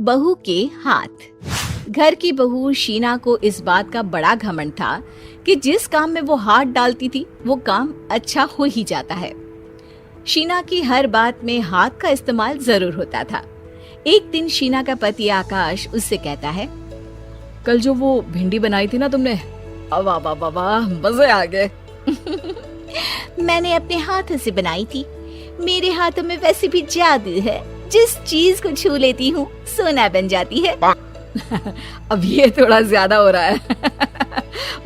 बहू के हाथ। घर की बहू शीना को इस बात का बड़ा घमंड था कि जिस काम में वो हाथ डालती थी वो काम अच्छा हो ही जाता है। शीना की हर बात में हाथ का इस्तेमाल जरूर होता था। एक दिन शीना का पति आकाश उससे कहता है, कल जो वो भिंडी बनाई थी ना तुमने, वाह वाह वाह वाह, मजे आ गए। मैंने अपने हाथों से बनाई थी। मेरे हाथों में वैसे भी जादू है, जिस चीज को छू लेती हूँ सोना बन जाती है। अब ये थोड़ा ज्यादा हो रहा है।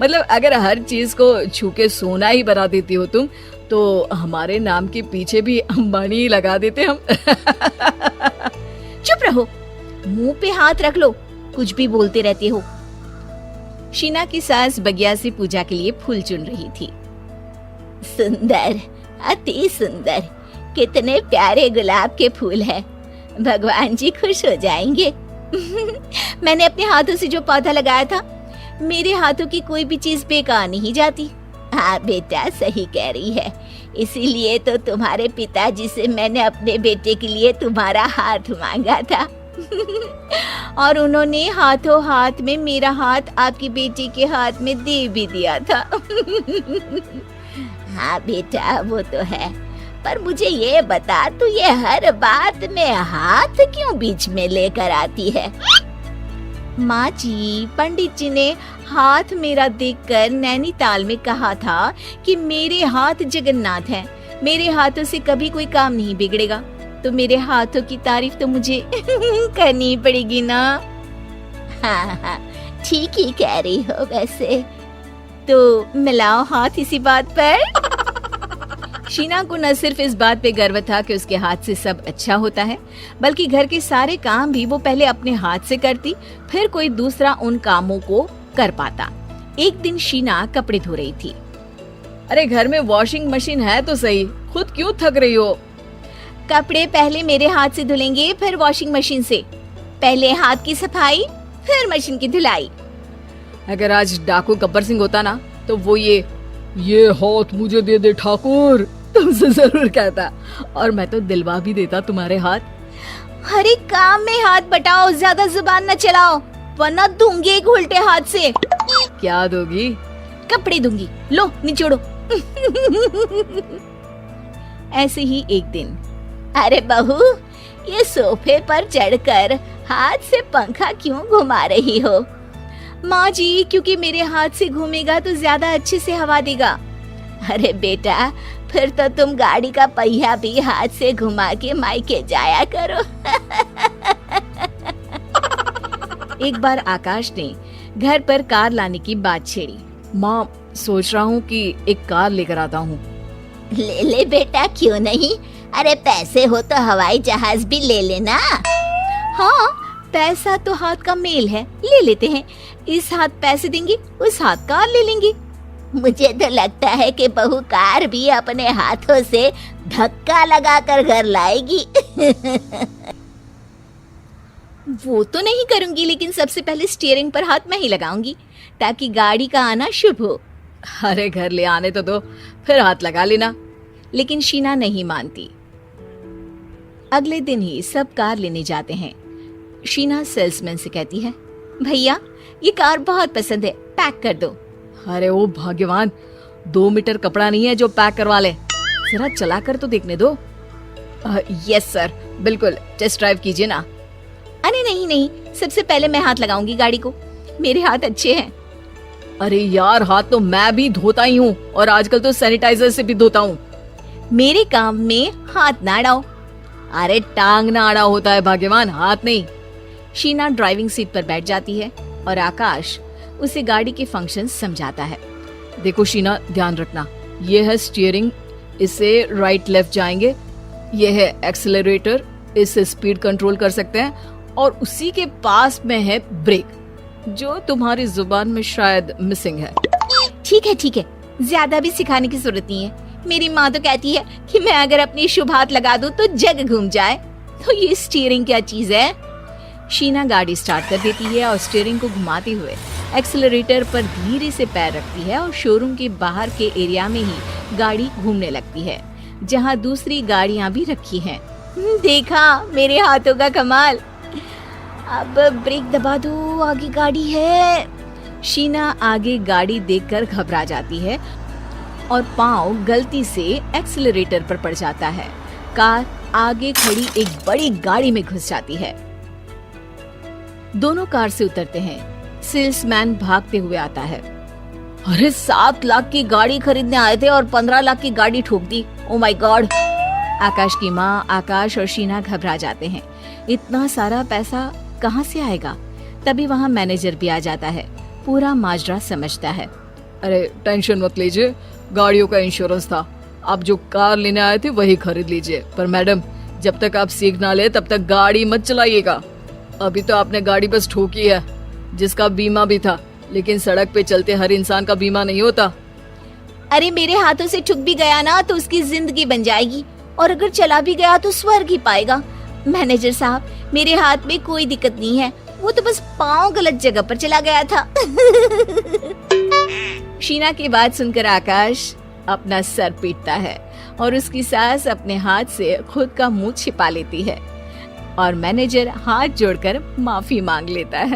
मतलब अगर हर चीज को छू के सोना ही बना देती हो तुम, तो हमारे नाम के पीछे भी अंबानी ही लगा देते हम। चुप रहो, मुंह पे हाथ रख लो, कुछ भी बोलते रहते हो। शीना की सास बगिया से पूजा के लिए फूल चुन रही थी। सुंदर, अति सुंदर, कितने प्यारे गुलाब के फूल हैं। भगवान जी खुश हो जाएंगे। मैंने अपने हाथों से जो पौधा लगाया था, मेरे हाथों की कोई भी चीज बेकार नहीं जाती। हाँ बेटा, सही कह रही है। इसीलिए तो तुम्हारे पिताजी से मैंने अपने बेटे के लिए तुम्हारा हाथ मांगा था। और उन्होंने हाथों हाथ में मेरा हाथ आपकी बेटी के हाथ में दे भी दिया था। हाँ बेटा, वो तो है, पर मुझे ये बता, तू ये हर बात में हाथ क्यों बीच में लेकर आती है? माँ जी, पंडित जी ने हाथ मेरा देखकर नैनीताल में कहा था कि मेरे हाथ जगन्नाथ हैं। मेरे हाथों से कभी कोई काम नहीं बिगड़ेगा, तो मेरे हाथों की तारीफ तो मुझे करनी पड़ेगी ना। हाँ हाँ, ठीक ही कह रही हो। वैसे तो मिलाओ हाथ इसी बात पर। शीना को न सिर्फ इस बात पे गर्व था कि उसके हाथ से सब अच्छा होता है, बल्कि घर के सारे काम भी वो पहले अपने हाथ से करती, फिर कोई दूसरा उन कामों को कर पाता। एक दिन शीना कपड़े धो रही थी। अरे घर में वॉशिंग मशीन है तो सही, खुद क्यों थक रही हो? कपड़े पहले मेरे हाथ से धुलेंगे, फिर वॉशिंग मशीन से। पहले हाथ की सफाई, फिर मशीन की धुलाई। अगर आज डाकू गब्बर सिंह होता ना, तो वो ये हाथ मुझे दे दे ठाकुर तुमसे जरूर कहता, और मैं तो दिलवा भी देता तुम्हारे हाथ। हर एक काम में हाथ बटाओ, ज्यादा जुबान न चलाओ, वरना दूंगी एक उल्टे हाथ से। क्या दोगी? कपड़े दूंगी, लो निचोड़ो। ऐसे ही एक दिन, अरे बहू, ये सोफे पर चढ़कर हाथ से पंखा क्यों घुमा रही हो? माँ जी, क्योंकि मेरे हाथ से घूमेगा तो ज्यादा अच्छे से हवा देगा। अरे बेटा, फिर तो तुम गाड़ी का पहिया भी हाथ से घुमा के मायके जाया करो। एक बार आकाश ने घर पर कार लाने की बात छेड़ी। माँ, सोच रहा हूँ कि एक कार लेकर आता हूँ। ले ले बेटा, क्यों नहीं? अरे पैसे हो तो हवाई जहाज भी ले लेना। हाँ, पैसा तो हाथ का मेल है, ले लेते हैं। इस हाथ पैसे देंगे, उस हाथ कार ले लेंगे। मुझे तो लगता है कि बहू कार भी अपने हाथों से धक्का लगाकर घर लाएगी। वो तो नहीं करूंगी, लेकिन सबसे पहले स्टीयरिंग पर हाथ मैं ही लगाऊंगी, ताकि गाड़ी का आना शुभ हो। अरे घर ले आने तो दो, फिर हाथ लगा लेना। लेकिन शीना नहीं मानती। अगले दिन ही सब कार लेने जाते हैं। शीना सेल्समैन से कहती है, भैया ये कार बहुत पसंद है, पैक कर दो। अरे ओ भाग्यवान, 2 मीटर कपड़ा नहीं है जो पैक करवा ले, जरा चला कर तो देखने दो। यस सर, बिल्कुल, टेस्ट ड्राइव कीजिए ना। अरे नहीं नहीं, सबसे पहले मैं हाथ लगाऊंगी गाड़ी को, मेरे हाथ अच्छे हैं। अरे यार, हाथ तो मैं भी धोता ही हूँ, और आजकल तो सैनिटाइजर से भी धोता हूँ। मेरे काम में हाथ ना अड़ाओ। अरे टांग ना अड़ा होता है भाग्यवान, हाथ नहीं। शीना ड्राइविंग सीट पर बैठ जाती है और आकाश उसे गाड़ी के फंक्शन समझाता है। देखो शीना, ध्यान रखना, ये है स्टीयरिंग, इससे राइट लेफ्ट जाएंगे। ये है एक्सेलरेटर, इससे स्पीड कंट्रोल कर सकते हैं, और उसी के पास में है ब्रेक, जो तुम्हारी जुबान में शायद मिसिंग है। ठीक है, ज्यादा भी सिखाने की जरूरत नहीं है। मेरी माँ तो कहती है कि मैं अगर अपनी शुभ हाथ लगा दूं तो जग घूम जाए, तो ये स्टीयरिंग क्या चीज है? शीना गाड़ी स्टार्ट कर देती है और स्टीयरिंग को घुमाते हुए एक्सेलरेटर पर धीरे से पैर रखती है, और शोरूम के बाहर के एरिया में ही गाड़ी घूमने लगती है, जहाँ दूसरी गाड़ियाँ भी रखी हैं। देखा मेरे हाथों का कमाल। अब ब्रेक दबा दो, आगे गाड़ी है। शीना आगे गाड़ी देखकर घबरा जाती है और पाँव गलती से एक्सीलरेटर पर पड़ जाता है। कार आगे खड़ी एक बड़ी गाड़ी में घुस जाती है। दोनों कार से उतरते हैं। सेल्समैन भागते हुए आता है। अरे 7 लाख की गाड़ी खरीदने आए थे और 15 लाख की गाड़ी ठोक दी। Oh my God. आकाश की माँ, आकाश और शीना घबरा जाते हैं। इतना सारा पैसा कहाँ से आएगा? तभी वहाँ मैनेजर भी आ जाता है। पूरा माजरा समझता है। अरे टेंशन मत लीजिए, गाड़ियों का इंश्योरेंस था। आप जो कार लेने आए थे वही खरीद लीजिए। पर मैडम, जब तक आप सीख ना ले तब तक गाड़ी मत चलाइएगा। अभी तो आपने गाड़ी बस ठोकी है, जिसका बीमा भी था, लेकिन सड़क पे चलते हर इंसान का बीमा नहीं होता। अरे मेरे हाथों से ठुक भी गया ना तो उसकी जिंदगी बन जाएगी, और अगर चला भी गया तो स्वर्ग ही पाएगा। मैनेजर साहब, मेरे हाथ में कोई दिक्कत नहीं है, वो तो बस पाँव गलत जगह पर चला गया था। शीना की बात सुनकर आकाश अपना सर पीटता है और उसकी सास अपने हाथ से खुद का मुंह छिपा लेती है और मैनेजर हाथ जोड़कर माफी मांग लेता है।